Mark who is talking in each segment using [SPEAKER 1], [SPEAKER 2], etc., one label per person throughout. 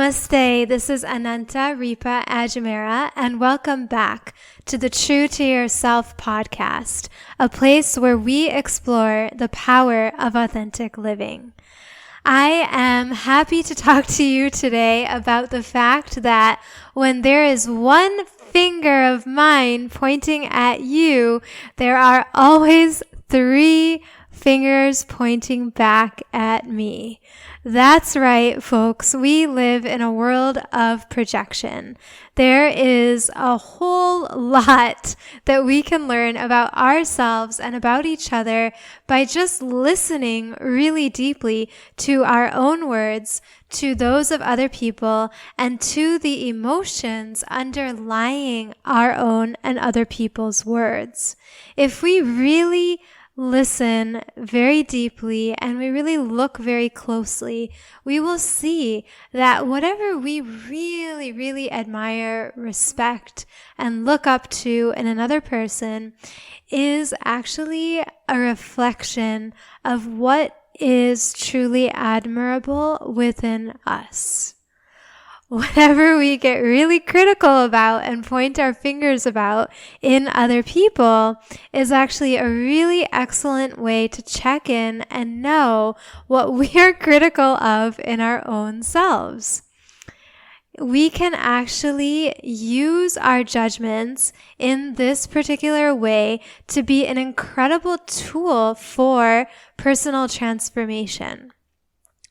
[SPEAKER 1] Namaste, this is Ananta Ripa Ajmera, and welcome back to the True to Yourself podcast, a place where we explore the power of authentic living. I am happy to talk to you today about the fact that when there is one finger of mine pointing at you, there are always three fingers pointing back at me. That's right, folks. We live in a world of projection. There is a whole lot that we can learn about ourselves and about each other by just listening really deeply to our own words, to those of other people, and to the emotions underlying our own and other people's words. If we really listen very deeply and we really look very closely, we will see that whatever we really, really admire, respect, and look up to in another person is actually a reflection of what is truly admirable within us. Whatever we get really critical about and point our fingers about in other people is actually a really excellent way to check in and know what we are critical of in our own selves. We can actually use our judgments in this particular way to be an incredible tool for personal transformation.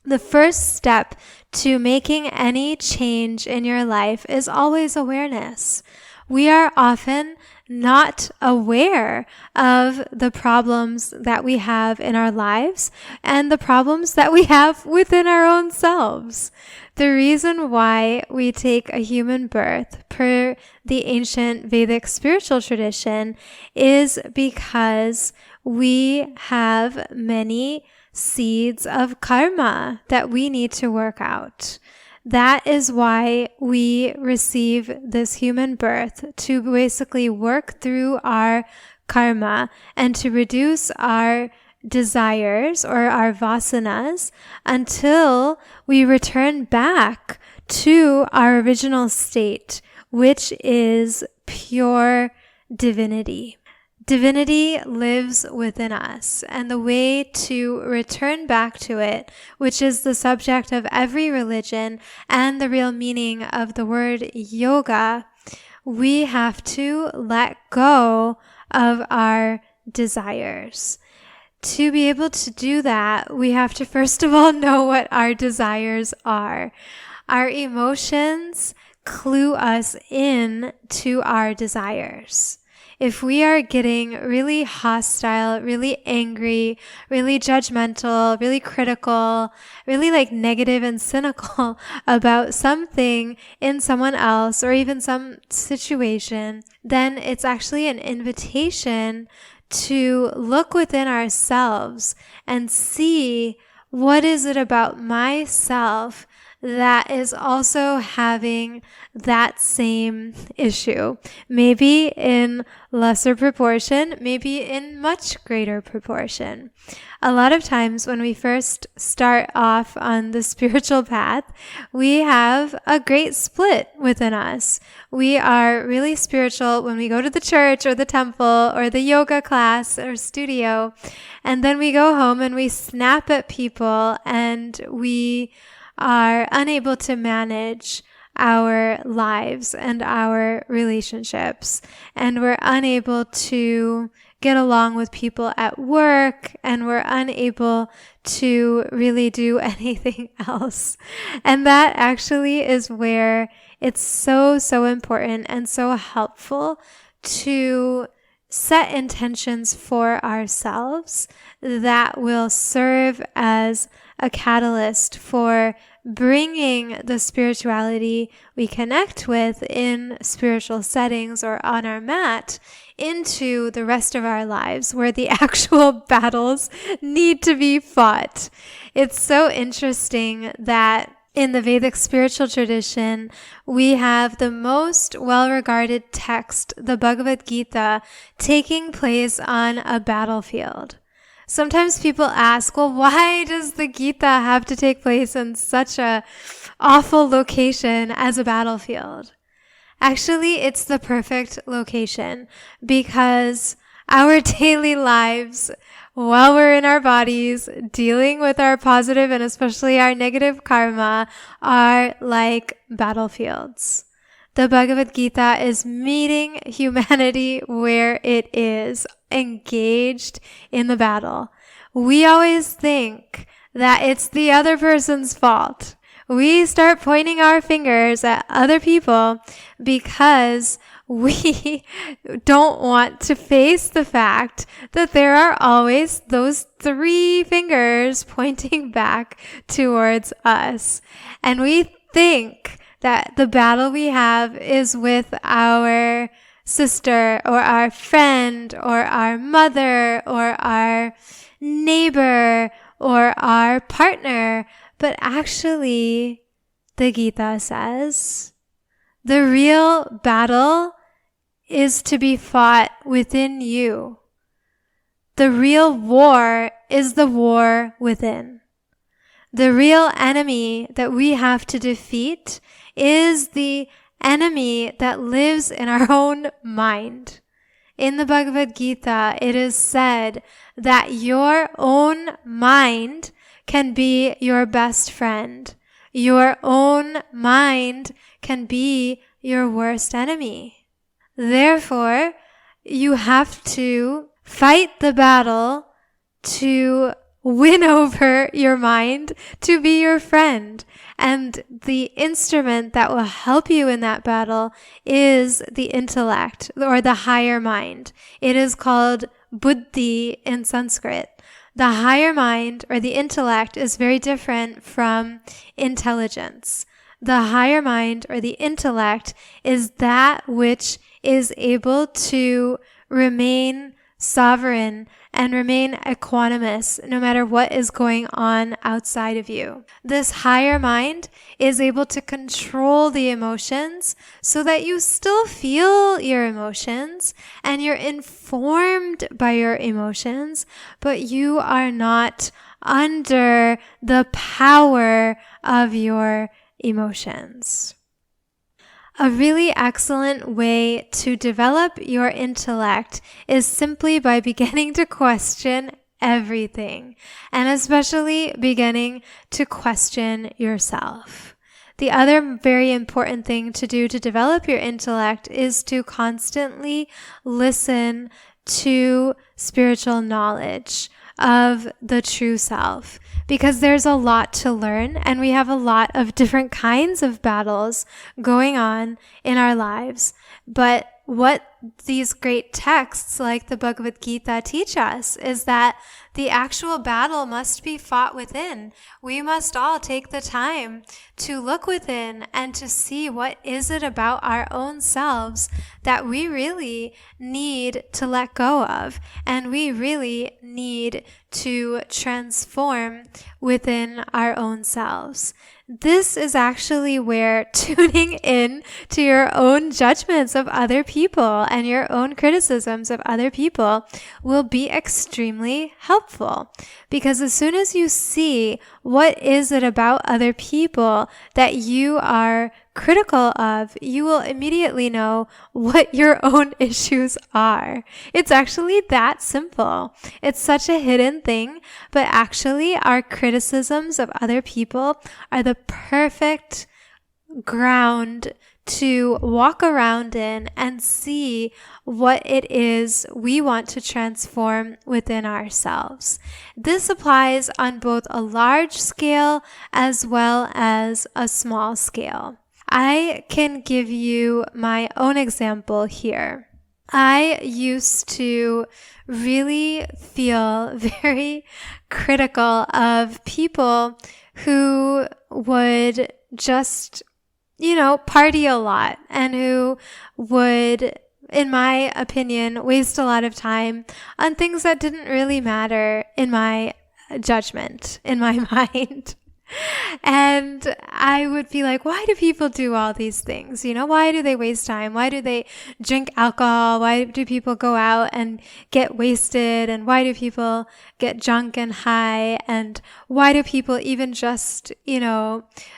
[SPEAKER 1] The first step to making any change in your life is always awareness. We are often not aware of the problems that we have in our lives and the problems that we have within our own selves. The reason why we take a human birth per the ancient Vedic spiritual tradition is because we have many seeds of karma that we need to work out. That is why we receive this human birth, to basically work through our karma and to reduce our desires or our vasanas until we return back to our original state, which is pure divinity. Divinity lives within us, and the way to return back to it, which is the subject of every religion and the real meaning of the word yoga, we have to let go of our desires. To be able to do that, we have to first of all know what our desires are. Our emotions clue us in to our desires. If we are getting really hostile, really angry, really judgmental, really critical, really negative and cynical about something in someone else or even some situation, then it's actually an invitation to look within ourselves and see what is it about myself that is also having that same issue. Maybe in lesser proportion, maybe in much greater proportion. A lot of times when we first start off on the spiritual path, we have a great split within us. We are really spiritual when we go to the church or the temple or the yoga class or studio, and then we go home and we snap at people and we are unable to manage our lives and our relationships, and we're unable to get along with people at work, and we're unable to really do anything else. And that actually is where it's so important and so helpful to set intentions for ourselves that will serve as a catalyst for bringing the spirituality we connect with in spiritual settings or on our mat into the rest of our lives where the actual battles need to be fought. It's so interesting that in the Vedic spiritual tradition, we have the most well-regarded text, the Bhagavad Gita, taking place on a battlefield. Sometimes people ask, well, why does the Gita have to take place in such a awful location as a battlefield? Actually, it's the perfect location because our daily lives, while we're in our bodies, dealing with our positive and especially our negative karma, are like battlefields. The Bhagavad Gita is meeting humanity where it is, engaged in the battle. We always think that it's the other person's fault. We start pointing our fingers at other people because we don't want to face the fact that there are always those three fingers pointing back towards us. And we think that the battle we have is with our sister or our friend or our mother or our neighbor or our partner. But actually, the Gita says, the real battle is to be fought within you. The real war is the war within. The real enemy that we have to defeat is the enemy that lives in our own mind. In the Bhagavad Gita, it is said that your own mind can be your best friend. Your own mind can be your worst enemy. Therefore, you have to fight the battle to win over your mind to be your friend. And the instrument that will help you in that battle is the intellect or the higher mind. It is called buddhi in Sanskrit. The higher mind or the intellect is very different from intelligence. The higher mind or the intellect is that which is able to remain sovereign and remain equanimous no matter what is going on outside of you. This higher mind is able to control the emotions so that you still feel your emotions and you're informed by your emotions, but you are not under the power of your emotions. A really excellent way to develop your intellect is simply by beginning to question everything, and especially beginning to question yourself. The other very important thing to do to develop your intellect is to constantly listen to spiritual knowledge of the true self, because there's a lot to learn and we have a lot of different kinds of battles going on in our lives. But what these great texts like the Bhagavad Gita teach us is that the actual battle must be fought within. We must all take the time to look within and to see what is it about our own selves that we really need to let go of, and we really need to transform within our own selves. This is actually where tuning in to your own judgments of other people and your own criticisms of other people will be extremely helpful. Because as soon as you see what is it about other people that you are critical of, you will immediately know what your own issues are. It's actually that simple. It's such a hidden thing, but actually our criticisms of other people are the perfect ground to walk around in and see what it is we want to transform within ourselves. This applies on both a large scale as well as a small scale. I can give you my own example here. I used to really feel very critical of people who would just, party a lot and who would, in my opinion, waste a lot of time on things that didn't really matter in my judgment, in my mind. And I would be like, why do people do all these things? Why do they waste time? Why do they drink alcohol? Why do people go out and get wasted? And why do people get drunk and high? And why do people even just,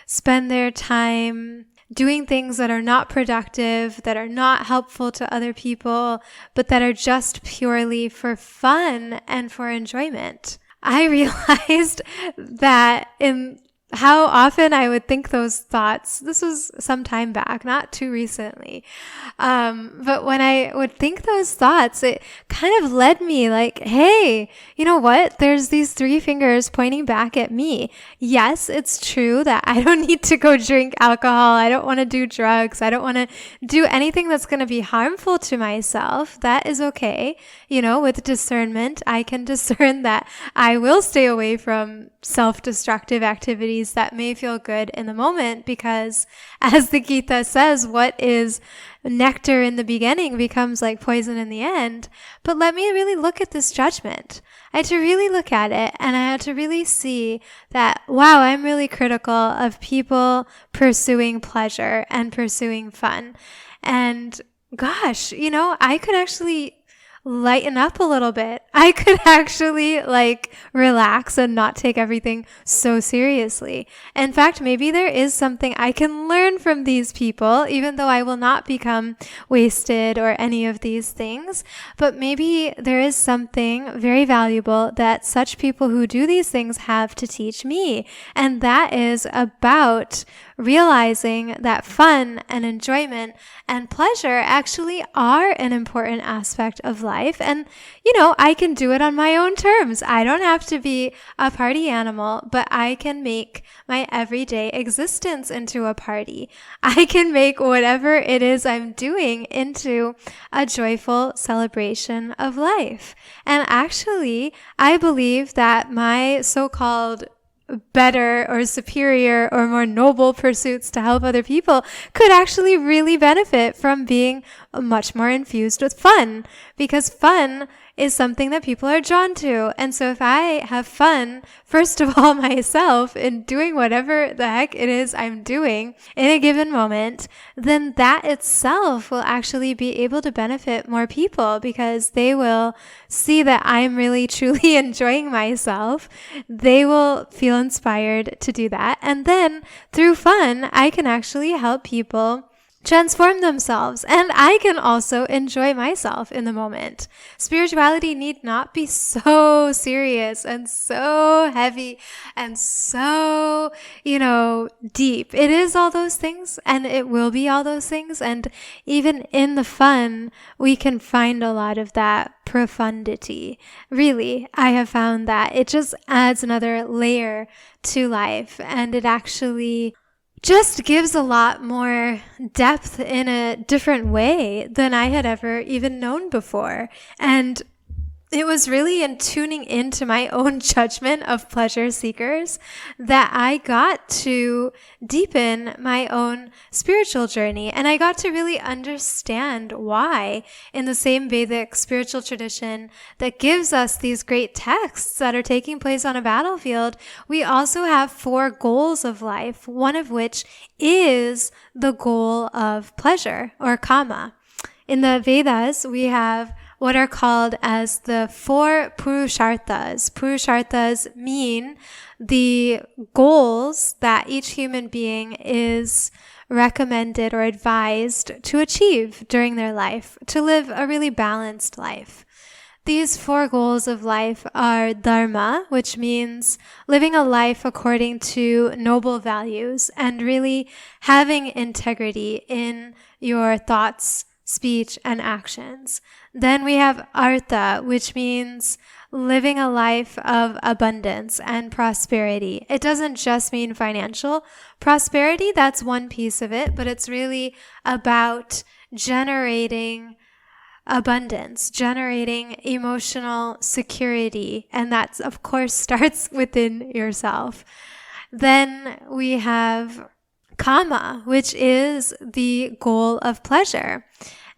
[SPEAKER 1] spend their time doing things that are not productive, that are not helpful to other people, but that are just purely for fun and for enjoyment? I realized that in how often I would think those thoughts. This was some time back, not too recently. But when I would think those thoughts, it kind of led me like, hey, you know what? There's these three fingers pointing back at me. Yes, it's true that I don't need to go drink alcohol. I don't want to do drugs. I don't want to do anything that's going to be harmful to myself. That is okay. With discernment, I can discern that I will stay away from self-destructive activities that may feel good in the moment, because as the Gita says, what is nectar in the beginning becomes like poison in the end. But let me really look at this judgment. I had to really look at it, and I had to really see that, wow, I'm really critical of people pursuing pleasure and pursuing fun. And gosh, I could actually lighten up a little bit. I could actually relax and not take everything so seriously. In fact, maybe there is something I can learn from these people, even though I will not become wasted or any of these things. But maybe there is something very valuable that such people who do these things have to teach me. And that is about realizing that fun and enjoyment and pleasure actually are an important aspect of life. And, I can do it on my own terms. I don't have to be a party animal, but I can make my everyday existence into a party. I can make whatever it is I'm doing into a joyful celebration of life. And actually, I believe that my so-called better or superior or more noble pursuits to help other people could actually really benefit from being much more infused with fun, because fun is something that people are drawn to. And so if I have fun, first of all, myself, in doing whatever the heck it is I'm doing in a given moment, then that itself will actually be able to benefit more people, because they will see that I'm really truly enjoying myself. They will feel inspired to do that. And then through fun, I can actually help people transform themselves, and I can also enjoy myself in the moment. Spirituality need not be so serious and so heavy and so, deep. It is all those things, and it will be all those things. And even in the fun, we can find a lot of that profundity. Really, I have found that it just adds another layer to life, and it actually just gives a lot more depth in a different way than I had ever even known before. And it was really in tuning into my own judgment of pleasure seekers that I got to deepen my own spiritual journey. And I got to really understand why, in the same Vedic spiritual tradition that gives us these great texts that are taking place on a battlefield, we also have 4 goals of life, one of which is the goal of pleasure, or kama. In the Vedas, we have what are called as the Four Purusharthas. Purusharthas mean the goals that each human being is recommended or advised to achieve during their life, to live a really balanced life. These 4 goals of life are dharma, which means living a life according to noble values and really having integrity in your thoughts, speech, and actions. Then we have artha, which means living a life of abundance and prosperity. It doesn't just mean financial prosperity, that's one piece of it, but it's really about generating abundance, generating emotional security, and that, of course, starts within yourself. Then we have kama, which is the goal of pleasure.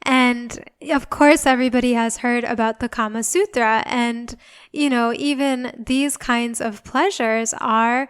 [SPEAKER 1] And of course, everybody has heard about the Kama Sutra. And, even these kinds of pleasures are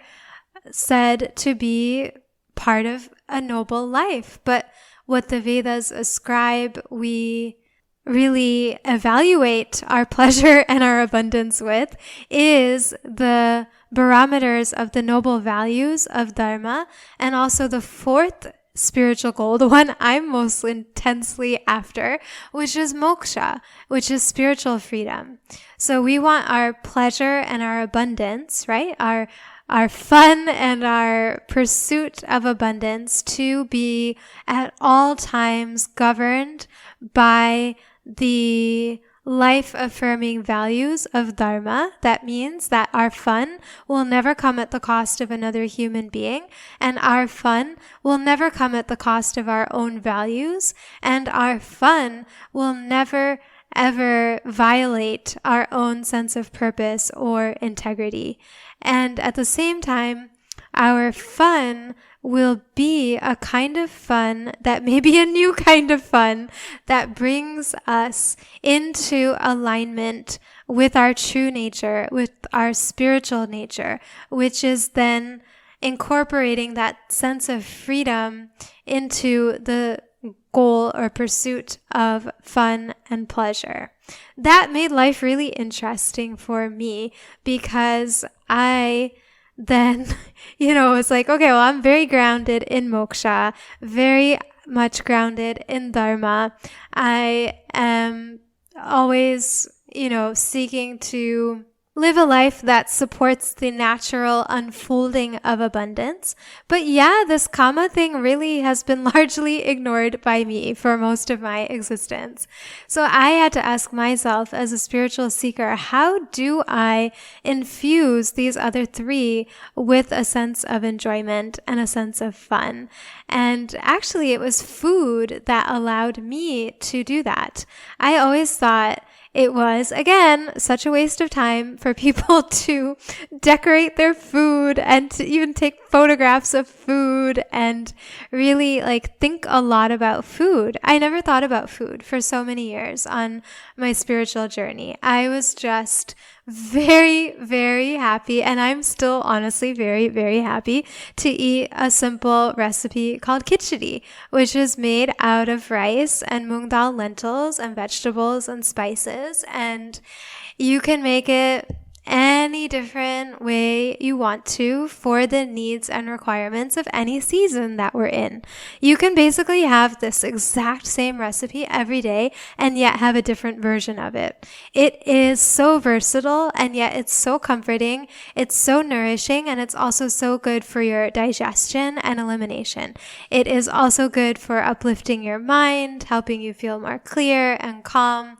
[SPEAKER 1] said to be part of a noble life. But what the Vedas ascribe, we really evaluate our pleasure and our abundance with, is the barometers of the noble values of Dharma, and also the fourth spiritual goal, the one I'm most intensely after, which is moksha, which is spiritual freedom. So we want our pleasure and our abundance, right? Our fun and our pursuit of abundance to be at all times governed by the life-affirming values of Dharma. That means that our fun will never come at the cost of another human being, and our fun will never come at the cost of our own values, and our fun will never ever violate our own sense of purpose or integrity. And at the same time, our fun will be a kind of fun that may be a new kind of fun that brings us into alignment with our true nature, with our spiritual nature, which is then incorporating that sense of freedom into the goal or pursuit of fun and pleasure. That made life really interesting for me, because I then, it's like, okay, well, I'm very grounded in moksha, very much grounded in Dharma. I am always, seeking to live a life that supports the natural unfolding of abundance. But yeah, this karma thing really has been largely ignored by me for most of my existence. So I had to ask myself, as a spiritual seeker, how do I infuse these other three with a sense of enjoyment and a sense of fun? And actually, it was food that allowed me to do that. I always thought it was, again, such a waste of time for people to decorate their food and to even take photographs of food and really think a lot about food. I never thought about food for so many years on my spiritual journey. I was just very, very happy, and I'm still honestly very, very happy to eat a simple recipe called khichdi, which is made out of rice and mung dal lentils and vegetables and spices, and you can make it any different way you want to for the needs and requirements of any season that we're in. You can basically have this exact same recipe every day and yet have a different version of it. It is so versatile, and yet it's so comforting, it's so nourishing, and it's also so good for your digestion and elimination. It is also good for uplifting your mind, helping you feel more clear and calm,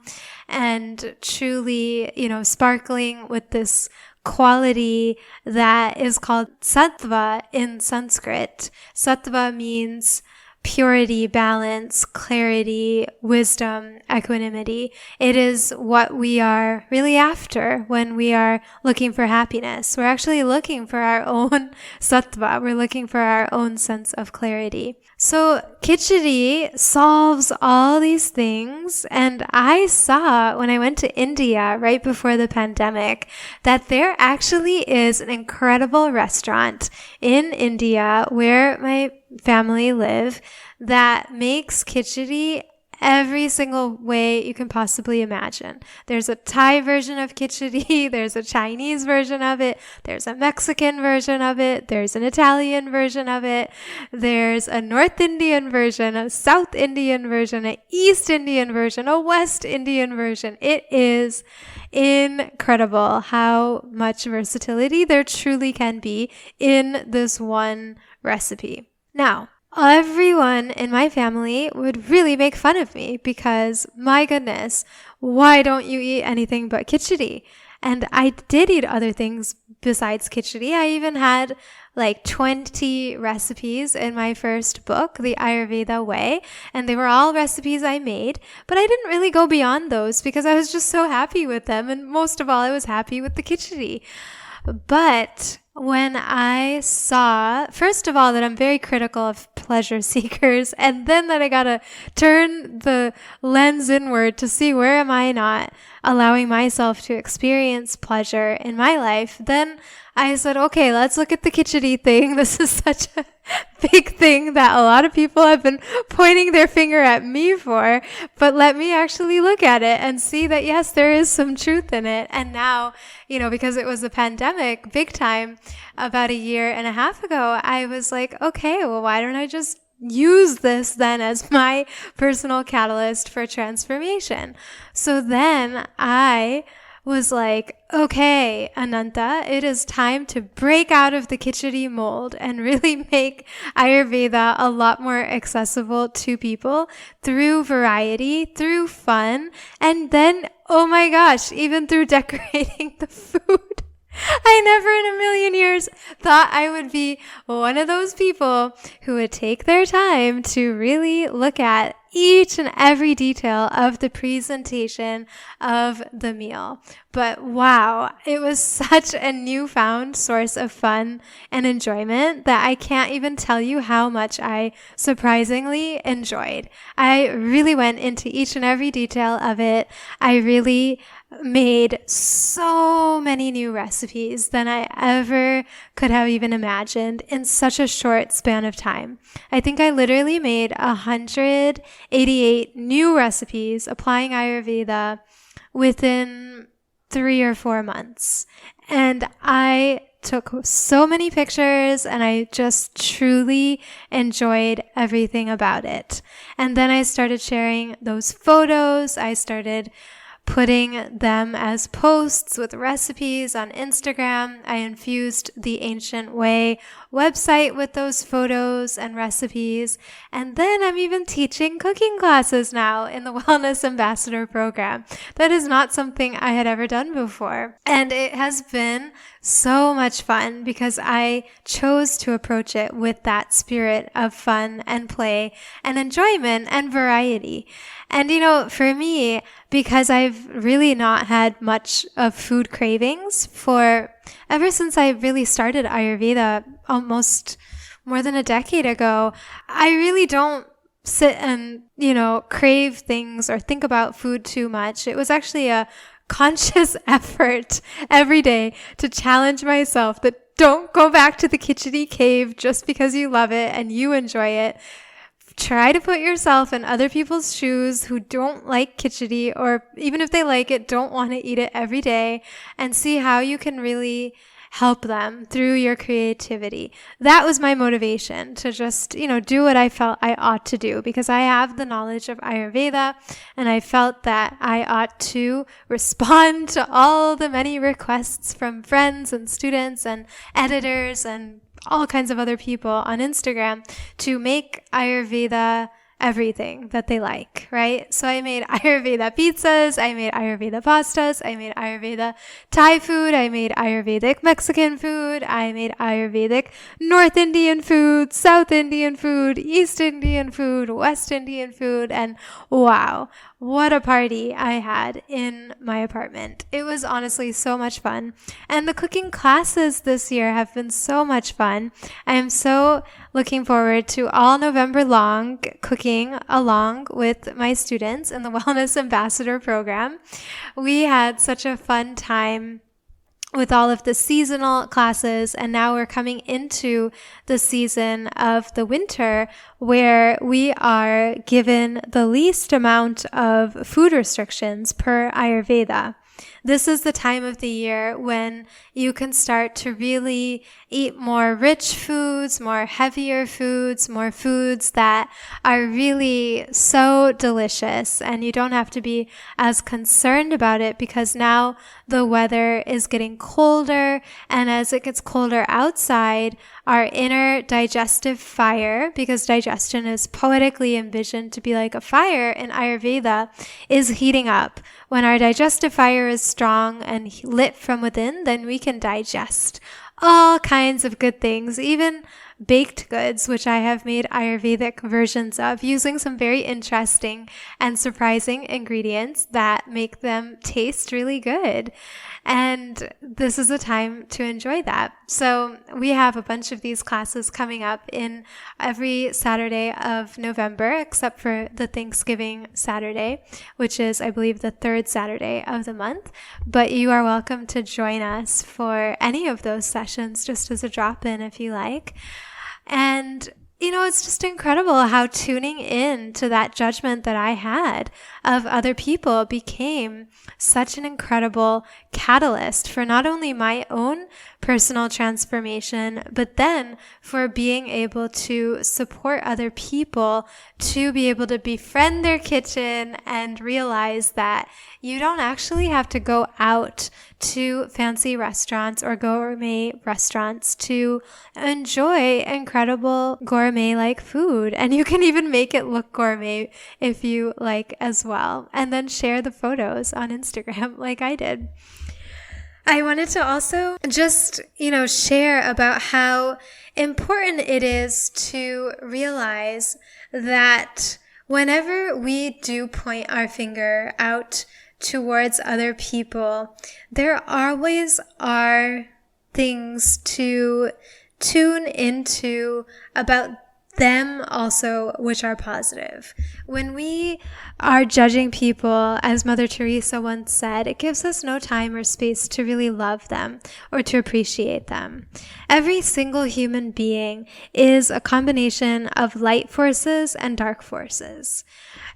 [SPEAKER 1] and truly, sparkling with this quality that is called sattva in Sanskrit. Sattva means purity, balance, clarity, wisdom, equanimity. It is what we are really after when we are looking for happiness. We're actually looking for our own sattva. We're looking for our own sense of clarity. So khichdi solves all these things, and I saw when I went to India right before the pandemic that there actually is an incredible restaurant in India where my family live that makes khichdi every single way you can possibly imagine. There's a Thai version of khichdi, there's a Chinese version of it, there's a Mexican version of it, there's an Italian version of it, there's a North Indian version, a South Indian version, an East Indian version, a West Indian version. It is incredible how much versatility there truly can be in this one recipe. Now, everyone in my family would really make fun of me because, my goodness, why don't you eat anything but khichdi? And I did eat other things besides khichdi. I even had 20 recipes in my first book, The Ayurveda Way, and they were all recipes I made, but I didn't really go beyond those because I was just so happy with them, and most of all, I was happy with the khichdi. But when I saw, first of all, that I'm very critical of pleasure seekers, and then that I gotta turn the lens inward to see where am I not allowing myself to experience pleasure in my life, then I said, okay, let's look at the khichdi thing. This is such a big thing that a lot of people have been pointing their finger at me for, but let me actually look at it and see that, yes, there is some truth in it. And now, because it was a pandemic, big time, about a year and a half ago, I was like, okay, well, why don't I just use this then as my personal catalyst for transformation? So then I was like, okay, Ananta, it is time to break out of the khichdi mold and really make Ayurveda a lot more accessible to people through variety, through fun, and then, oh my gosh, even through decorating the food. I never in a million years thought I would be one of those people who would take their time to really look at each and every detail of the presentation of the meal. But wow, it was such a newfound source of fun and enjoyment that I can't even tell you how much I surprisingly enjoyed. I really went into each and every detail of it. I really made so many new recipes than I ever could have even imagined in such a short span of time. I think I literally made 188 new recipes applying Ayurveda within 3 or 4 months. And I took so many pictures and I just truly enjoyed everything about it. And then I started sharing those photos. I started putting them as posts with recipes on Instagram. I infused the Ancient Way website with those photos and recipes. And then I'm even teaching cooking classes now in the Wellness Ambassador program. That is not something I had ever done before. And it has been so much fun because I chose to approach it with that spirit of fun and play and enjoyment and variety. And for me, because I've really not had much of food cravings ever since I really started Ayurveda almost more than a decade ago, I really don't sit and, crave things or think about food too much. It was actually a conscious effort every day to challenge myself that don't go back to the khichdi cave just because you love it and you enjoy it. Try to put yourself in other people's shoes who don't like khichdi, or even if they like it, don't want to eat it every day, and see how you can really help them through your creativity. That was my motivation to just, do what I felt I ought to do, because I have the knowledge of Ayurveda and I felt that I ought to respond to all the many requests from friends and students and editors and all kinds of other people on Instagram to make Ayurveda everything that they like, right? So I made Ayurveda pizzas, I made Ayurveda pastas, I made Ayurveda Thai food, I made Ayurvedic Mexican food, I made Ayurvedic North Indian food, South Indian food, East Indian food, West Indian food, and wow, what a party I had in my apartment. It was honestly so much fun. And the cooking classes this year have been so much fun. I am so looking forward to all November long cooking along with my students in the Wellness Ambassador program. We had such a fun time with all of the seasonal classes, and now we're coming into the season of the winter where we are given the least amount of food restrictions per Ayurveda. This is the time of the year when you can start to really eat more rich foods, more heavier foods, more foods that are really so delicious, and you don't have to be as concerned about it because now the weather is getting colder, and as it gets colder outside, our inner digestive fire, because digestion is poetically envisioned to be like a fire in Ayurveda, is heating up. When our digestive fire is strong and lit from within, then we can digest all kinds of good things, even baked goods, which I have made Ayurvedic versions of using some very interesting and surprising ingredients that make them taste really good. And this is a time to enjoy that. So we have a bunch of these classes coming up in every Saturday of November, except for the Thanksgiving Saturday, which is, I believe, the third Saturday of the month. But you are welcome to join us for any of those sessions, just as a drop-in if you like. And it's just incredible how tuning in to that judgment that I had of other people became such an incredible catalyst for not only my own personal transformation, but then for being able to support other people to be able to befriend their kitchen and realize that you don't actually have to go out to fancy restaurants or gourmet restaurants to enjoy incredible gourmet-like food. And you can even make it look gourmet if you like as well. And then share the photos on Instagram like I did. I wanted to also just, share about how important it is to realize that whenever we do point our finger out towards other people, there always are things to tune into about them also, which are positive. When we are judging people, as Mother Teresa once said, it gives us no time or space to really love them or to appreciate them. Every single human being is a combination of light forces and dark forces.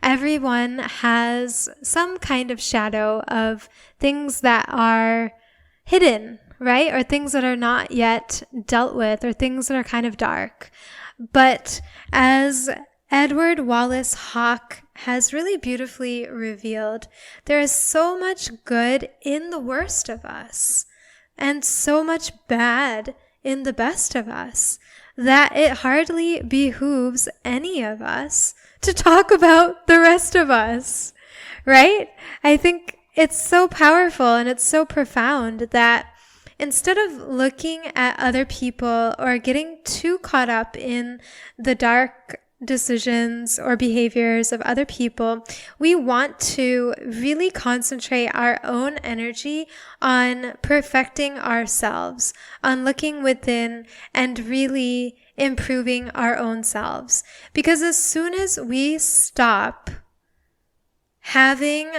[SPEAKER 1] Everyone has some kind of shadow of things that are hidden, right? Or things that are not yet dealt with, or things that are kind of dark. But as Edward Wallace Hawke has really beautifully revealed, there is so much good in the worst of us and so much bad in the best of us that it hardly behooves any of us to talk about the rest of us, right? I think it's so powerful and it's so profound that instead of looking at other people or getting too caught up in the dark decisions or behaviors of other people, we want to really concentrate our own energy on perfecting ourselves, on looking within and really improving our own selves. Because as soon as we stop having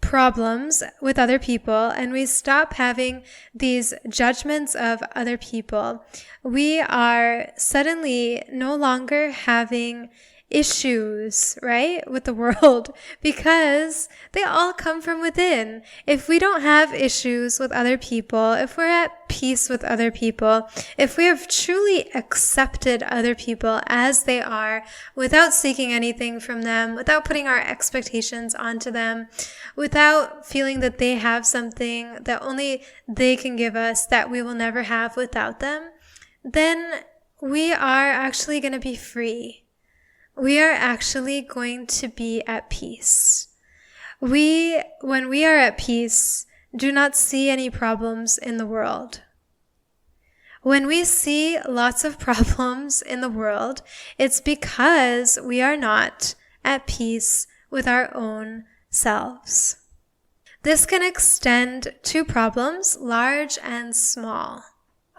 [SPEAKER 1] problems with other people and we stop having these judgments of other people, we are suddenly no longer having issues, right, with the world, because they all come from within. If we don't have issues with other people, if we're at peace with other people, if we have truly accepted other people as they are without seeking anything from them, without putting our expectations onto them, without feeling that they have something that only they can give us that we will never have without them, then we are actually going to be free. We are actually going to be at peace. When we are at peace, do not see any problems in the world. When we see lots of problems in the world, it's because we are not at peace with our own selves. This can extend to problems large and small.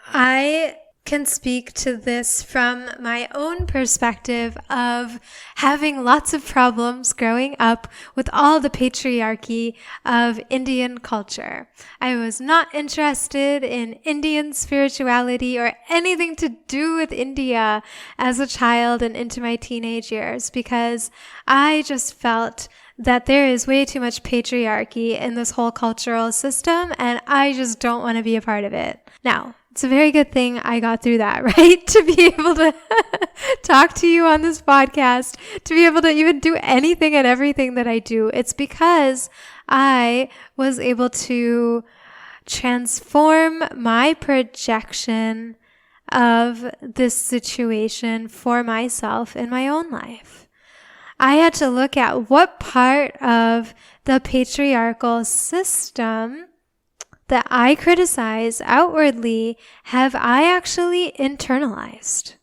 [SPEAKER 1] I can speak to this from my own perspective of having lots of problems growing up with all the patriarchy of Indian culture. I was not interested in Indian spirituality or anything to do with India as a child and into my teenage years because I just felt that there is way too much patriarchy in this whole cultural system and I just don't want to be a part of it. Now, it's a very good thing I got through that, right? To be able to talk to you on this podcast, to be able to even do anything and everything that I do. It's because I was able to transform my projection of this situation for myself in my own life. I had to look at what part of the patriarchal system that I criticize outwardly have I actually internalized?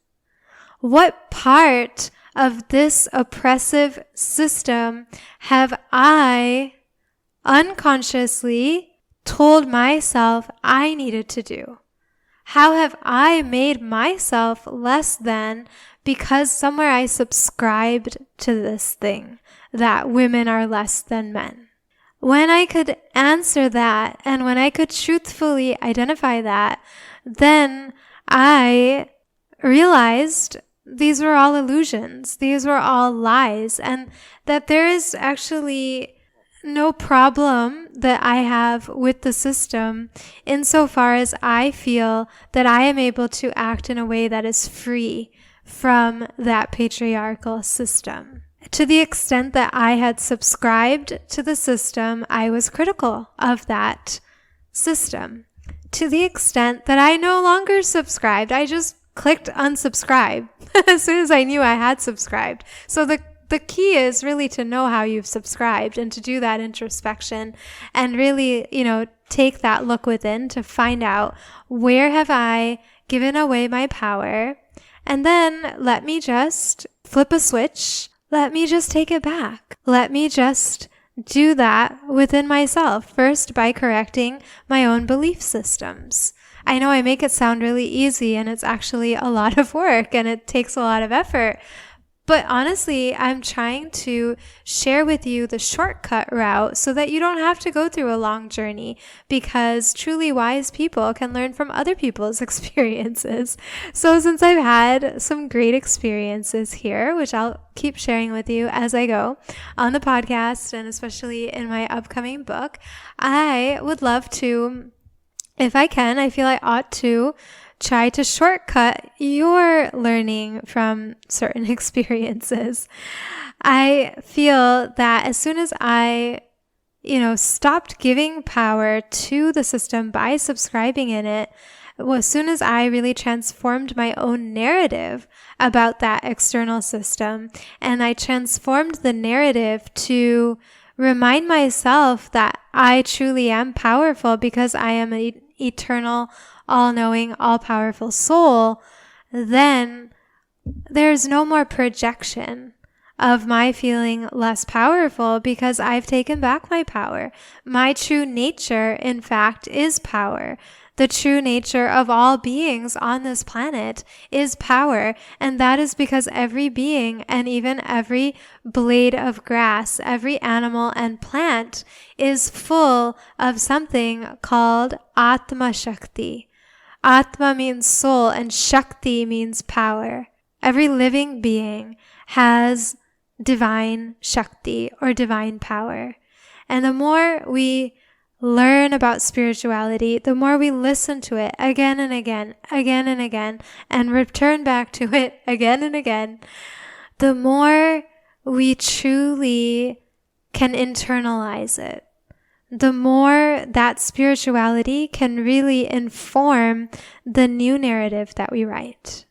[SPEAKER 1] What part of this oppressive system have I unconsciously told myself I needed to do? How have I made myself less than because somewhere I subscribed to this thing that women are less than men? When I could answer that, and when I could truthfully identify that, then I realized these were all illusions. These were all lies, and that there is actually no problem that I have with the system insofar as I feel that I am able to act in a way that is free from that patriarchal system. To the extent that I had subscribed to the system, I was critical of that system. To the extent that I no longer subscribed, I just clicked unsubscribe as soon as I knew I had subscribed. So the key is really to know how you've subscribed and to do that introspection and really, take that look within to find out where have I given away my power, and then let me just flip a switch. Let me just take it back. Let me just do that within myself, first by correcting my own belief systems. I know I make it sound really easy, and it's actually a lot of work and it takes a lot of effort. But honestly, I'm trying to share with you the shortcut route so that you don't have to go through a long journey, because truly wise people can learn from other people's experiences. So since I've had some great experiences here, which I'll keep sharing with you as I go on the podcast and especially in my upcoming book, I would love to, if I can, I feel I ought to try to shortcut your learning from certain experiences. I feel that as soon as I, stopped giving power to the system by subscribing in it, as soon as I really transformed my own narrative about that external system, and I transformed the narrative to remind myself that I truly am powerful because I am an eternal, all-knowing, all-powerful soul, then there's no more projection of my feeling less powerful because I've taken back my power. My true nature, in fact, is power. The true nature of all beings on this planet is power, and that is because every being and even every blade of grass, every animal and plant is full of something called Atma Shakti. Atma means soul and Shakti means power. Every living being has divine Shakti or divine power. And the more we learn about spirituality, the more we listen to it again and again, and return back to it again and again, the more we truly can internalize it. The more that spirituality can really inform the new narrative that we write.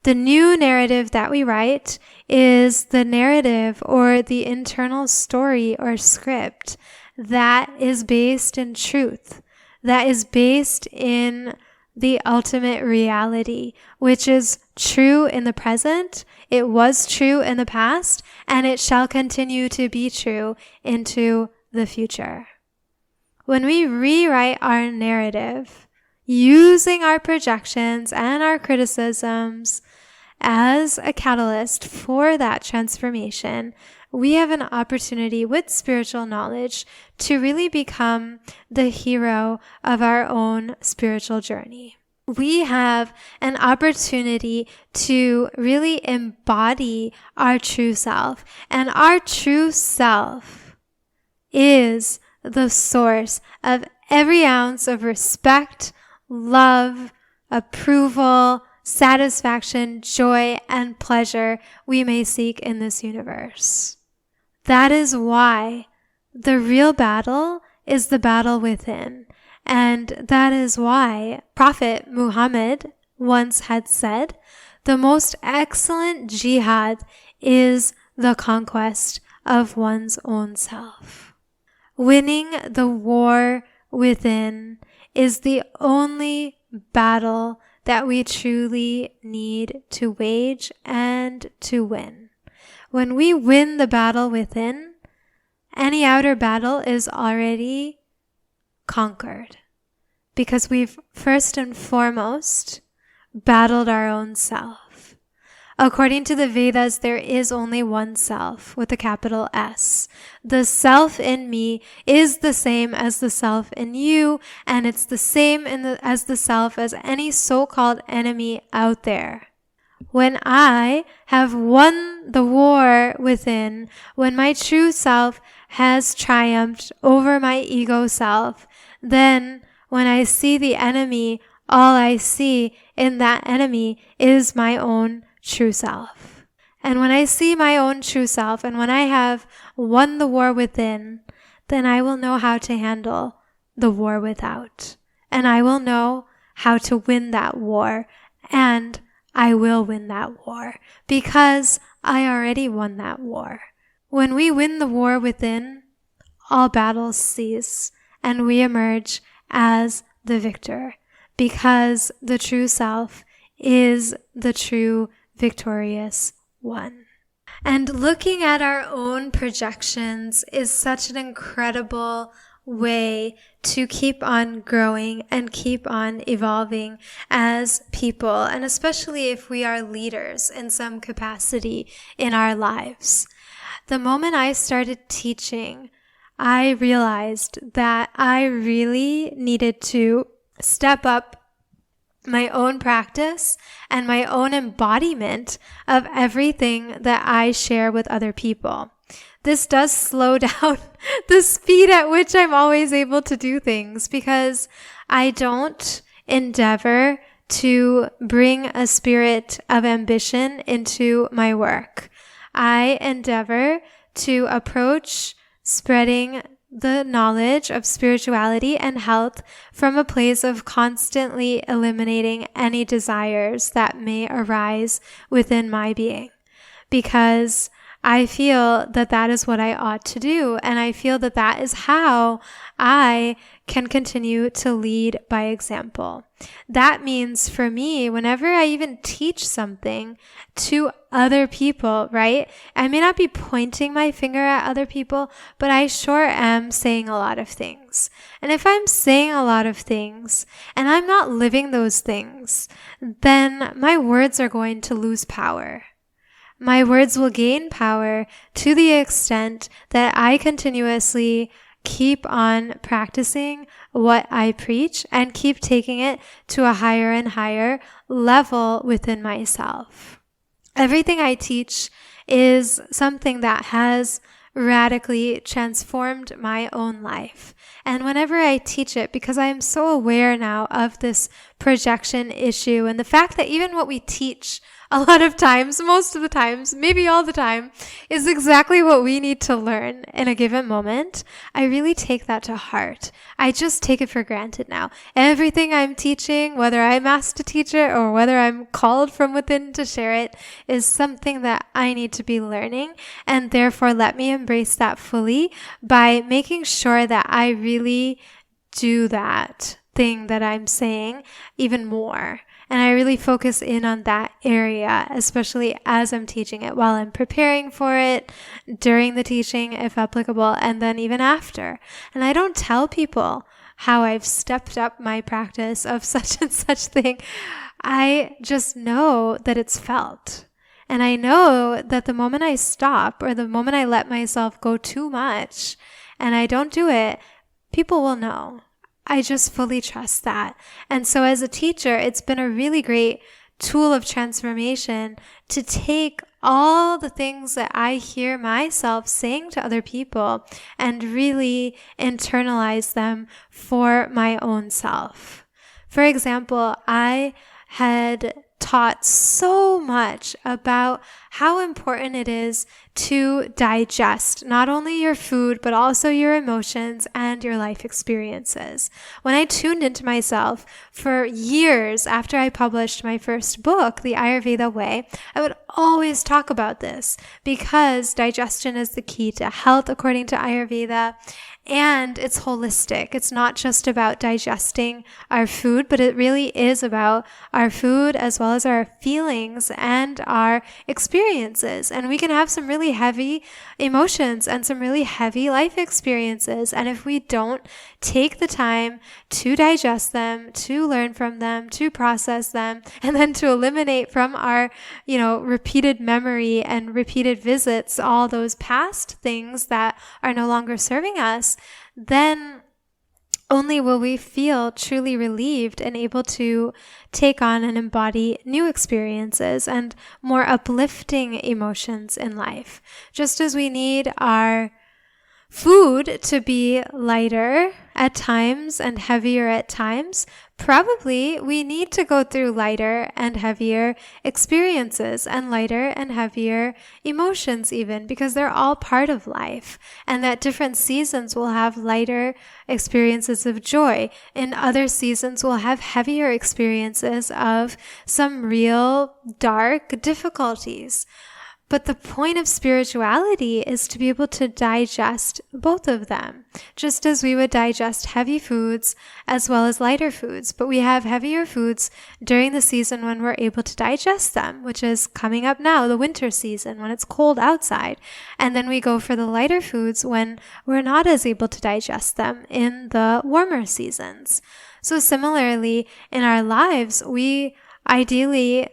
[SPEAKER 1] The new narrative that we write is the narrative or the internal story or script that is based in truth, that is based in the ultimate reality, which is true in the present, it was true in the past, and it shall continue to be true into the future. When we rewrite our narrative using our projections and our criticisms as a catalyst for that transformation, we have an opportunity with spiritual knowledge to really become the hero of our own spiritual journey. We have an opportunity to really embody our true self, and our true self is the source of every ounce of respect, love, approval, satisfaction, joy, and pleasure we may seek in this universe. That is why the real battle is the battle within. And that is why Prophet Muhammed once had said, the most excellent jihad is the conquest of one's own self. Winning the war within is the only battle that we truly need to wage and to win. When we win the battle within, any outer battle is already conquered, because we've first and foremost battled our own self. According to the Vedas, there is only one self with a capital S. The self in me is the same as the self in you, and it's the same as the self as any so-called enemy out there. When I have won the war within, when my true self has triumphed over my ego self, then when I see the enemy, all I see in that enemy is my own true self. And when I see my own true self, and when I have won the war within, then I will know how to handle the war without. And I will know how to win that war. And I will win that war because I already won that war. When we win the war within, all battles cease and we emerge as the victor, because the true self is the true victorious one. And looking at our own projections is such an incredible way to keep on growing and keep on evolving as people, and especially if we are leaders in some capacity in our lives. The moment I started teaching, I realized that I really needed to step up my own practice and my own embodiment of everything that I share with other people. This does slow down the speed at which I'm always able to do things, because I don't endeavor to bring a spirit of ambition into my work. I endeavor to approach spreading the knowledge of spirituality and health from a place of constantly eliminating any desires that may arise within my being, because I feel that that is what I ought to do, and I feel that that is how I can continue to lead by example. That means for me, whenever I even teach something to other people, right? I may not be pointing my finger at other people, but I sure am saying a lot of things. And if I'm saying a lot of things and I'm not living those things, then my words are going to lose power. My words will gain power to the extent that I continuously keep on practicing what I preach and keep taking it to a higher and higher level within myself. Everything I teach is something that has radically transformed my own life. And whenever I teach it, because I am so aware now of this projection issue and the fact that even what we teach a lot of times, most of the times, maybe all the time, is exactly what we need to learn in a given moment, I really take that to heart. I just take it for granted now. Everything I'm teaching, whether I'm asked to teach it or whether I'm called from within to share it, is something that I need to be learning, and therefore let me embrace that fully by making sure that I really do that thing that I'm saying even more. And I really focus in on that area, especially as I'm teaching it, while I'm preparing for it, during the teaching, if applicable, and then even after. And I don't tell people how I've stepped up my practice of such and such thing. I just know that it's felt. And I know that the moment I stop, or the moment I let myself go too much, and I don't do it, people will know. I just fully trust that. And so as a teacher, it's been a really great tool of transformation to take all the things that I hear myself saying to other people and really internalize them for my own self. For example, I had taught so much about how important it is to digest not only your food, but also your emotions and your life experiences. When I tuned into myself for years after I published my first book, The Ayurveda Way, I would always talk about this because digestion is the key to health according to Ayurveda. And it's holistic. It's not just about digesting our food, but it really is about our food as well as our feelings and our experiences. And we can have some really heavy emotions and some really heavy life experiences. And if we don't take the time to digest them, to learn from them, to process them, and then to eliminate from our, repeated memory and repeated visits, all those past things that are no longer serving us, then only will we feel truly relieved and able to take on and embody new experiences and more uplifting emotions in life. Just as we need our food to be lighter at times and heavier at times, probably we need to go through lighter and heavier experiences and lighter and heavier emotions even, because they're all part of life. And that different seasons will have lighter experiences of joy. In other seasons we'll have heavier experiences of some real dark difficulties. But the point of spirituality is to be able to digest both of them, just as we would digest heavy foods as well as lighter foods. But we have heavier foods during the season when we're able to digest them, which is coming up now, the winter season, when it's cold outside. And then we go for the lighter foods when we're not as able to digest them in the warmer seasons. So similarly, in our lives, we ideally,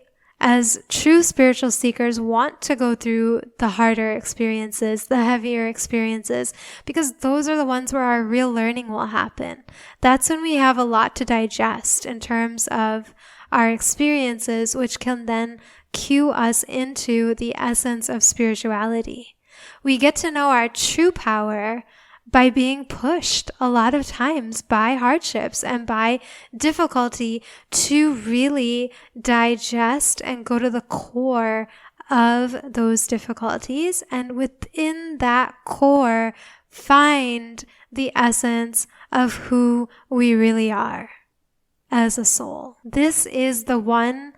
[SPEAKER 1] as true spiritual seekers, want to go through the harder experiences, the heavier experiences, because those are the ones where our real learning will happen. That's when we have a lot to digest in terms of our experiences, which can then cue us into the essence of spirituality. We get to know our true power by being pushed a lot of times by hardships and by difficulty to really digest and go to the core of those difficulties, and within that core find the essence of who we really are as a soul. This is the one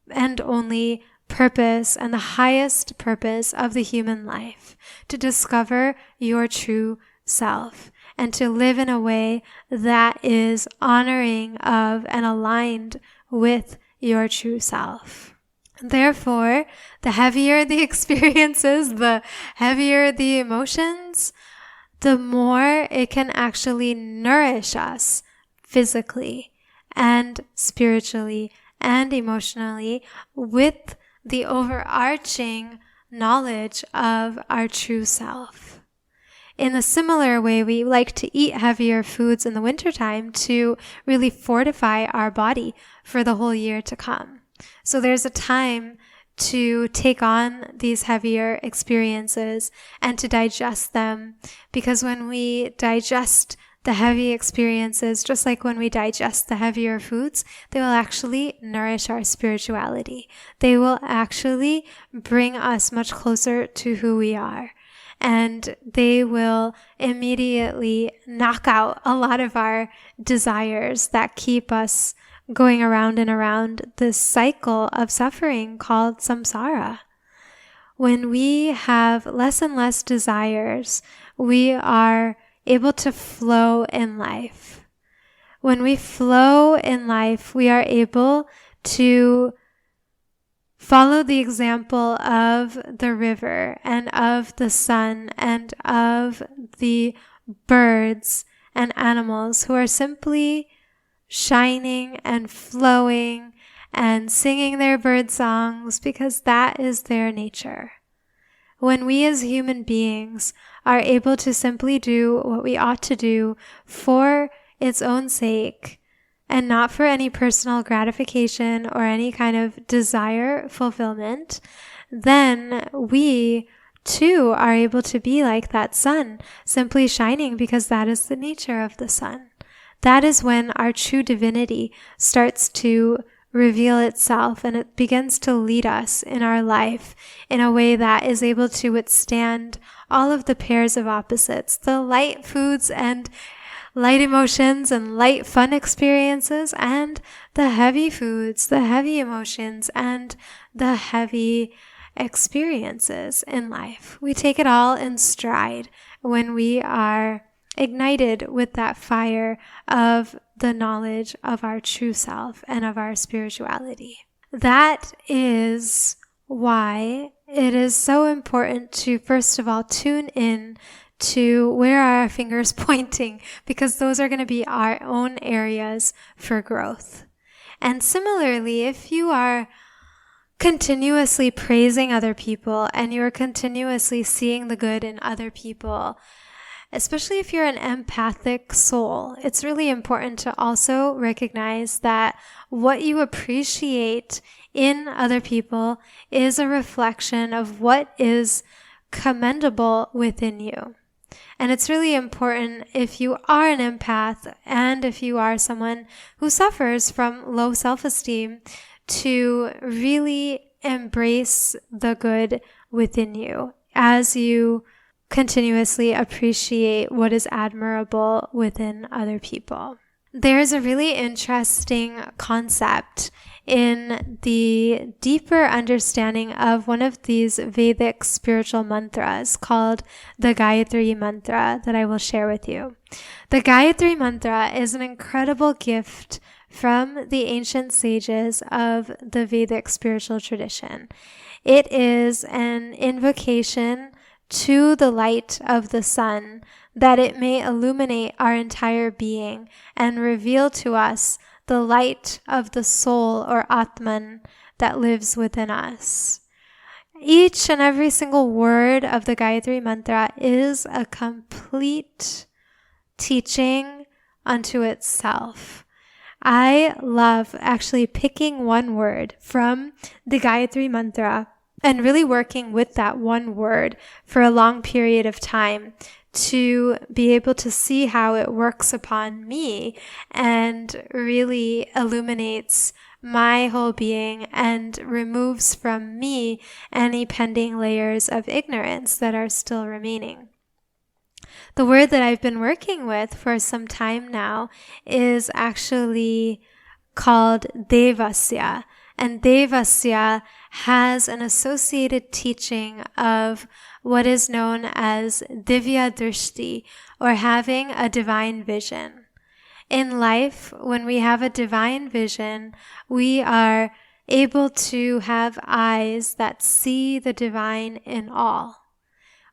[SPEAKER 1] and only purpose and the highest purpose of the human life, to discover your true self and to live in a way that is honoring of and aligned with your true self. Therefore, the heavier the experiences, the heavier the emotions, the more it can actually nourish us physically and spiritually and emotionally with the overarching knowledge of our true self. In a similar way, we like to eat heavier foods in the wintertime to really fortify our body for the whole year to come. So there's a time to take on these heavier experiences and to digest them, because when we digest the heavy experiences, just like when we digest the heavier foods, they will actually nourish our spirituality. They will actually bring us much closer to who we are. And they will immediately knock out a lot of our desires that keep us going around and around this cycle of suffering called samsara. When we have less and less desires, we are able to flow in life. When we flow in life, we are able to follow the example of the river and of the sun and of the birds and animals who are simply shining and flowing and singing their bird songs, because that is their nature. When we as human beings are able to simply do what we ought to do for its own sake, and not for any personal gratification or any kind of desire fulfillment, then we too are able to be like that sun, simply shining because that is the nature of the sun. That is when our true divinity starts to reveal itself, and it begins to lead us in our life in a way that is able to withstand all of the pairs of opposites, the light foods and light emotions and light fun experiences, and the heavy foods, the heavy emotions, and the heavy experiences in life. We take it all in stride when we are ignited with that fire of the knowledge of our true self and of our spirituality. That is why it is so important to, first of all, tune in to where are our fingers pointing, because those are going to be our own areas for growth. And similarly, if you are continuously praising other people and you are continuously seeing the good in other people, especially if you're an empathic soul, it's really important to also recognize that what you appreciate in other people is a reflection of what is commendable within you. And it's really important, if you are an empath and if you are someone who suffers from low self-esteem, to really embrace the good within you as you continuously appreciate what is admirable within other people. There's a really interesting concept in the deeper understanding of one of these Vedic spiritual mantras called the Gayatri Mantra that I will share with you. The Gayatri Mantra is an incredible gift from the ancient sages of the Vedic spiritual tradition. It is an invocation to the light of the sun, that it may illuminate our entire being and reveal to us the light of the soul or Atman that lives within us. Each and every single word of the Gayatri Mantra is a complete teaching unto itself. I love actually picking one word from the Gayatri Mantra and really working with that one word for a long period of time to be able to see how it works upon me and really illuminates my whole being and removes from me any pending layers of ignorance that are still remaining. The word that I've been working with for some time now is actually called Devasya. And Devasya has an associated teaching of what is known as Divya Drishti, or having a divine vision. In life, when we have a divine vision, we are able to have eyes that see the divine in all.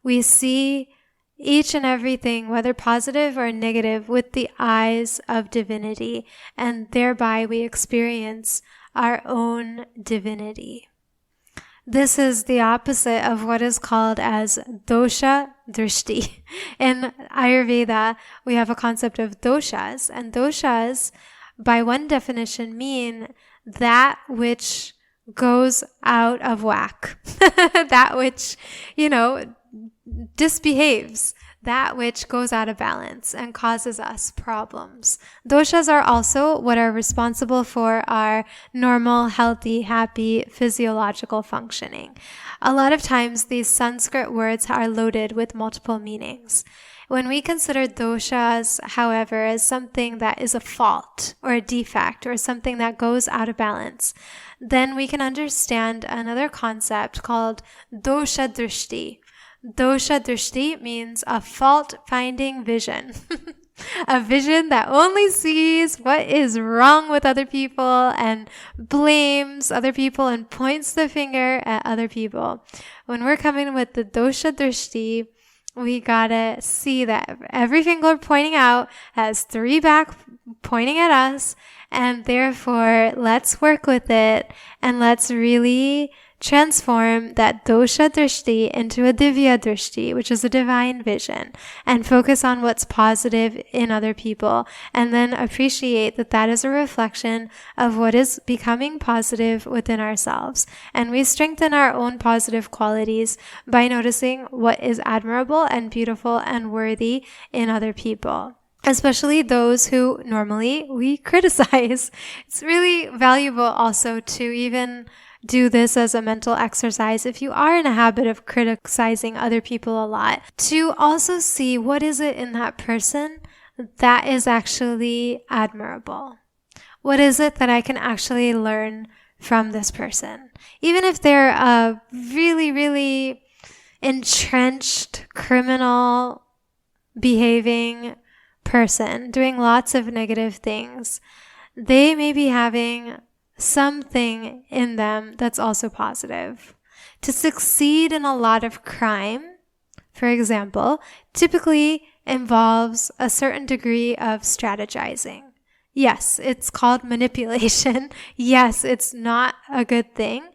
[SPEAKER 1] We see each and everything, whether positive or negative, with the eyes of divinity, and thereby we experience our own divinity. This is the opposite of what is called as dosha drishti. In Ayurveda, we have a concept of doshas, and doshas, by one definition, mean that which goes out of whack, that which, disbehaves, that which goes out of balance and causes us problems. Doshas are also what are responsible for our normal, healthy, happy, physiological functioning. A lot of times these Sanskrit words are loaded with multiple meanings. When we consider doshas, however, as something that is a fault or a defect or something that goes out of balance, then we can understand another concept called dosha drishti. Dosha drishti means a fault-finding vision. A vision that only sees what is wrong with other people and blames other people and points the finger at other people. When we're coming with the dosha drishti, we gotta see that every finger pointing out has three back pointing at us, and therefore let's work with it and let's really transform that dosha drishti into a divya drishti, which is a divine vision, and focus on what's positive in other people, and then appreciate that that is a reflection of what is becoming positive within ourselves. And we strengthen our own positive qualities by noticing what is admirable and beautiful and worthy in other people. especially those who normally we criticize. It's really valuable also to even do this as a mental exercise if you are in a habit of criticizing other people a lot, to also see what is it in that person that is actually admirable. What is it that I can actually learn from this person? Even if they're a really, really entrenched, criminal behaving person doing lots of negative things, they may be having something in them that's also positive. To succeed in a lot of crime, for example, typically involves a certain degree of strategizing. Yes, it's called manipulation. Yes, it's not a good thing.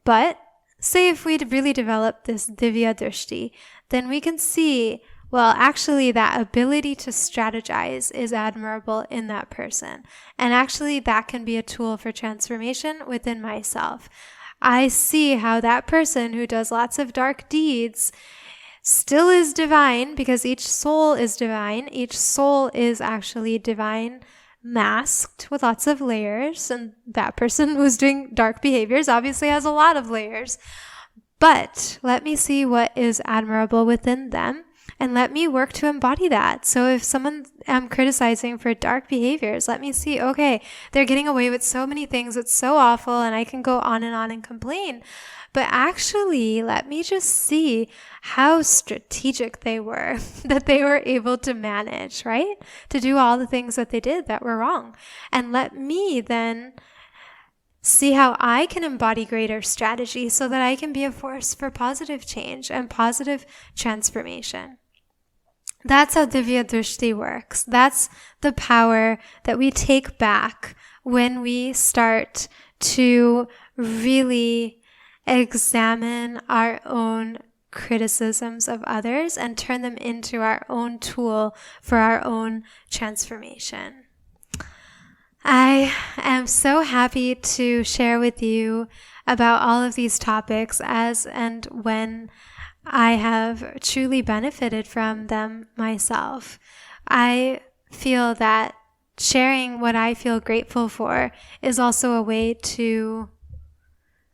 [SPEAKER 1] But say if we really develop this divya drishti, then we can see, well, actually that ability to strategize is admirable in that person. And actually that can be a tool for transformation within myself. I see how that person who does lots of dark deeds still is divine, because each soul is divine. Each soul is actually divine, masked with lots of layers. And that person who's doing dark behaviors obviously has a lot of layers. But let me see what is admirable within them, and let me work to embody that. So if someone I'm criticizing for dark behaviors, let me see, okay, they're getting away with so many things. It's so awful. And I can go on and complain. But actually, let me just see how strategic they were, that they were able to manage, right? To do all the things that they did that were wrong. And let me then see how I can embody greater strategy so that I can be a force for positive change and positive transformation. That's how Divya Drishti works. That's the power that we take back when we start to really examine our own criticisms of others and turn them into our own tool for our own transformation. I am so happy to share with you about all of these topics as and when I have truly benefited from them myself. I feel that sharing what I feel grateful for is also a way to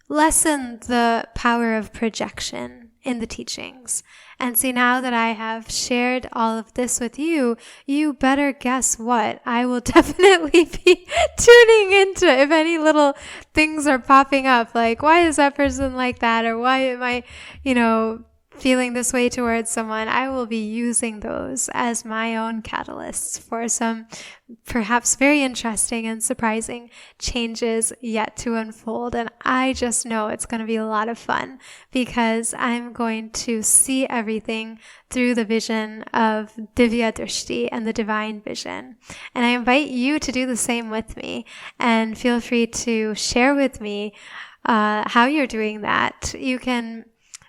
[SPEAKER 1] lessen the power of projection in the teachings. And see, now that I have shared all of this with you, you better guess what? I will definitely be tuning into if any little things are popping up, like, why is that person like that? Or why am I, feeling this way towards someone? I will be using those as my own catalysts for some perhaps very interesting and surprising changes yet to unfold. And I just know it's going to be a lot of fun because I'm going to see everything through the vision of Divya Drishti and the divine vision. And I invite you to do the same with me, and feel free to share with me how you're doing that. You can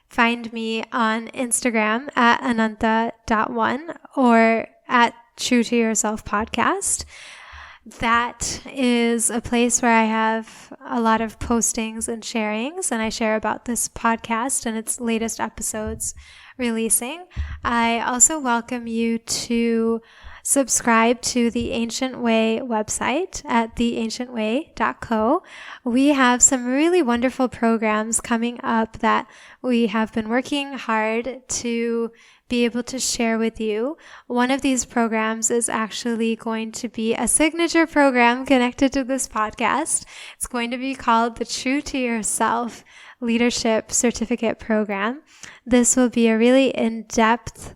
[SPEAKER 1] find me on Instagram at ananta.1 or at True to Yourself Podcast. That is a place where I have a lot of postings and sharings, and I share about this podcast and its latest episodes releasing. I also welcome you to subscribe to the Ancient Way website at theancientway.co. We have some really wonderful programs coming up that we have been working hard to be able to share with you. One of these programs is actually going to be a signature program connected to this podcast. It's going to be called the True to Yourself Leadership Certificate Program. This will be a really in-depth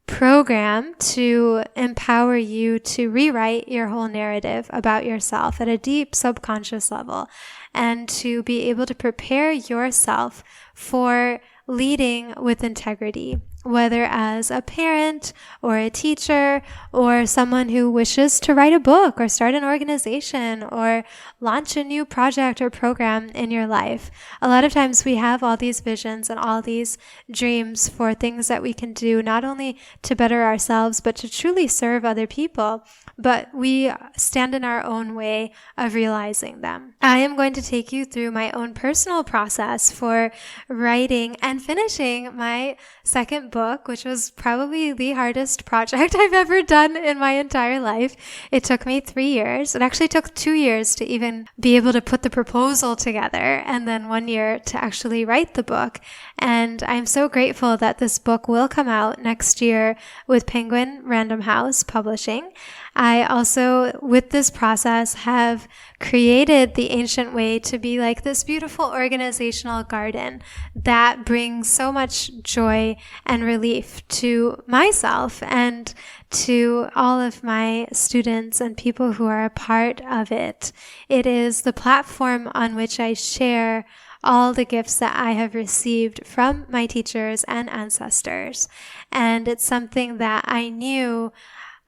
[SPEAKER 1] program to empower you to rewrite your whole narrative about yourself at a deep subconscious level, and to be able to prepare yourself for leading with integrity, whether as a parent or a teacher or someone who wishes to write a book or start an organization or launch a new project or program in your life. A lot of times we have all these visions and all these dreams for things that we can do, not only to better ourselves, but to truly serve other people. But we stand in our own way of realizing them. I am going to take you through my own personal process for writing and finishing my second book, which was probably the hardest project I've ever done in my entire life. It took me 3 years. It actually took 2 years to even be able to put the proposal together, and then 1 year to actually write the book. And I'm so grateful that this book will come out next year with Penguin Random House Publishing. I also, with this process, have created the Ancient Way to be like this beautiful organizational garden that brings so much joy and relief to myself and to all of my students and people who are a part of it. It is the platform on which I share all the gifts that I have received from my teachers and ancestors. And it's something that I knew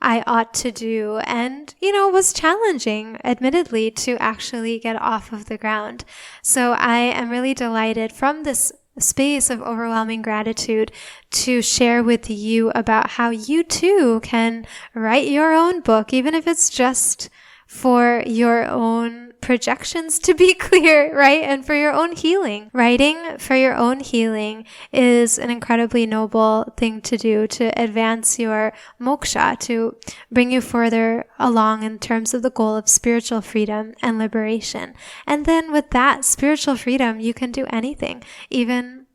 [SPEAKER 1] I ought to do and, was challenging, admittedly, to actually get off of the ground. So I am really delighted from this space of overwhelming gratitude to share with you about how you too can write your own book, even if it's just for your own projections to be clear, right? And for your own healing. Writing for your own healing is an incredibly noble thing to do to advance your moksha, to bring you further along in terms of the goal of spiritual freedom and liberation. And then with that spiritual freedom, you can do anything, even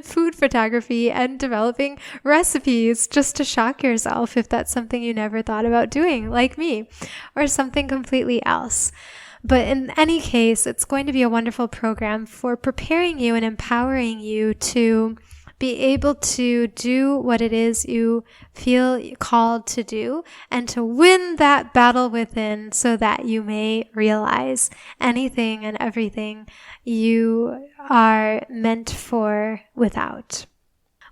[SPEAKER 1] food photography and developing recipes just to shock yourself if that's something you never thought about doing, like me, or something completely else. But in any case, it's going to be a wonderful program for preparing you and empowering you to be able to do what it is you feel called to do and to win that battle within so that you may realize anything and everything you are meant for without.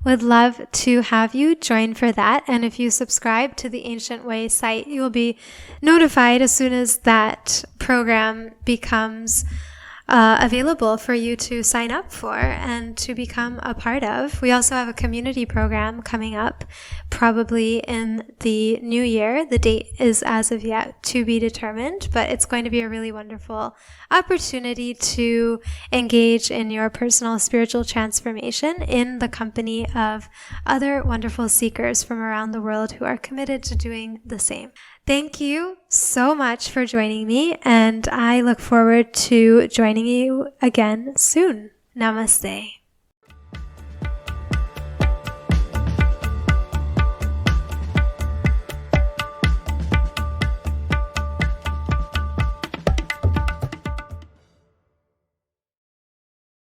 [SPEAKER 1] Would love to have you join for that. And if you subscribe to the Ancient Way site, you will be notified as soon as that program becomes available for you to sign up for and to become a part of. We also have a community program coming up, probably in the new year. The date is as of yet to be determined, but it's going to be a really wonderful opportunity to engage in your personal spiritual transformation in the company of other wonderful seekers from around the world who are committed to doing the same. Thank you so much for joining me, and I look forward to joining you again soon. Namaste.